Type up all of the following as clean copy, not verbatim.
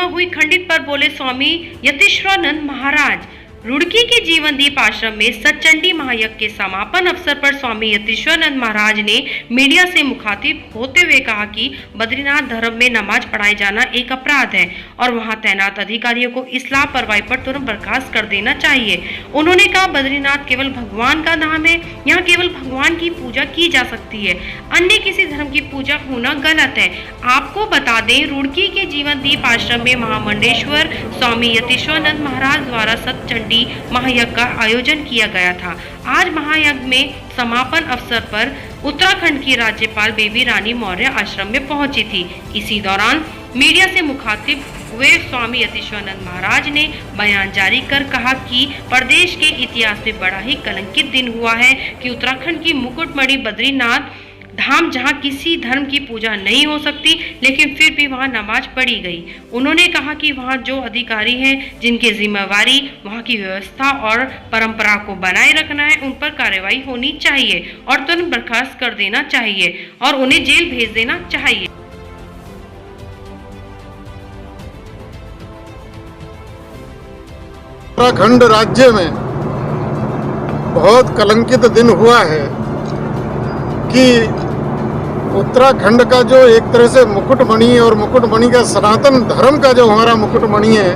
महिमा हुई खंडित पर बोले स्वामी यतीश्वरानंद महाराज। रुड़की के जीवन दीप आश्रम में सतचंडी महायज्ञ के समापन अवसर पर स्वामी यतीश्वरानंद महाराज ने मीडिया से मुखातिब होते हुए कहा कि बद्रीनाथ धर्म में नमाज पढ़ाए जाना एक अपराध है और वहां तैनात अधिकारियों को इस लापरवाही पर तुरंत बर्खास्त कर देना चाहिए। उन्होंने कहा बद्रीनाथ केवल भगवान का धाम है, यहाँ केवल भगवान की पूजा की जा सकती है, अन्य किसी धर्म की पूजा होना गलत है। आपको बता दें, रुड़की के जीवन दीप आश्रम में महामंडलेश्वर स्वामी यतीश्वरानंद महाराज द्वारा सतचंडी महायज्ञ का आयोजन किया गया था। आज महायज्ञ में समापन अवसर पर उत्तराखंड की राज्यपाल बेबी रानी मौर्य आश्रम में पहुंची थी। इसी दौरान मीडिया से मुखातिब हुए स्वामी यतीश्वरानंद महाराज ने बयान जारी कर कहा कि प्रदेश के इतिहास में बड़ा ही कलंकित दिन हुआ है कि उत्तराखंड की मुकुटमणि बद्रीनाथ धाम जहां किसी धर्म की पूजा नहीं हो सकती, लेकिन फिर भी वहां नमाज पढ़ी गई। उन्होंने कहा कि वहां जो अधिकारी हैं जिनकी जिम्मेवारी वहां की व्यवस्था और परंपरा को बनाए रखना है, उन पर कार्रवाई होनी चाहिए और तुरंत बर्खास्त कर देना चाहिए और उन्हें जेल भेज देना चाहिए। उत्तराखंड राज्य में बहुत कलंकित दिन हुआ है कि उत्तराखंड का जो एक तरह से मुकुटमणि और मुकुटमणि का सनातन धर्म का जो हमारा मुकुटमणि है,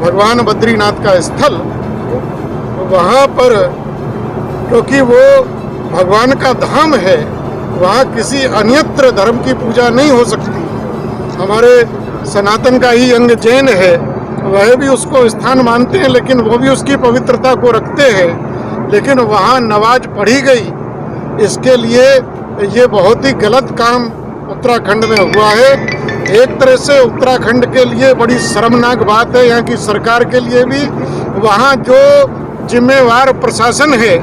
भगवान बद्रीनाथ का स्थल, वहाँ पर क्योंकि वो भगवान का धाम है, वहाँ किसी अन्यत्र धर्म की पूजा नहीं हो सकती। हमारे सनातन का ही अंग जैन है, वह भी उसको स्थान मानते हैं, लेकिन वो भी उसकी पवित्रता को रखते हैं। लेकिन वहाँ नमाज पढ़ी गई, इसके लिए ये बहुत ही गलत काम उत्तराखंड में हुआ है। एक तरह से उत्तराखंड के लिए बड़ी शर्मनाक बात है, यहाँ की सरकार के लिए भी। वहाँ जो जिम्मेवार प्रशासन है,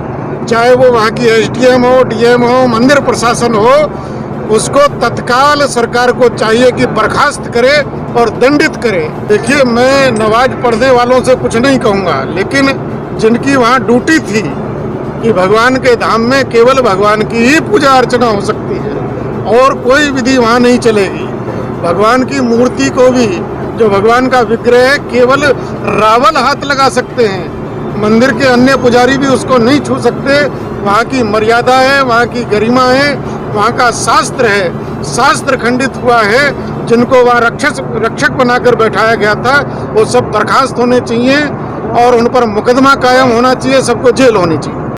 चाहे वो वहाँ की एसडीएम हो, डीएम हो, मंदिर प्रशासन हो, उसको तत्काल सरकार को चाहिए कि बर्खास्त करे और दंडित करे। देखिए, मैं नमाज पढ़ने वालों से कुछ नहीं कहूँगा, लेकिन जिनकी वहाँ ड्यूटी थी कि भगवान के धाम में केवल भगवान की ही पूजा अर्चना हो सकती है और कोई विधि वहाँ नहीं चलेगी। भगवान की मूर्ति को भी, जो भगवान का विग्रह है, केवल रावल हाथ लगा सकते हैं, मंदिर के अन्य पुजारी भी उसको नहीं छू सकते। वहाँ की मर्यादा है, वहाँ की गरिमा है, वहाँ का शास्त्र है। शास्त्र खंडित हुआ है, जिनको वहाँ रक्षक बनाकर बैठाया गया था, वो सब बर्खास्त होने चाहिए और उन पर मुकदमा कायम होना चाहिए, सबको जेल होनी चाहिए।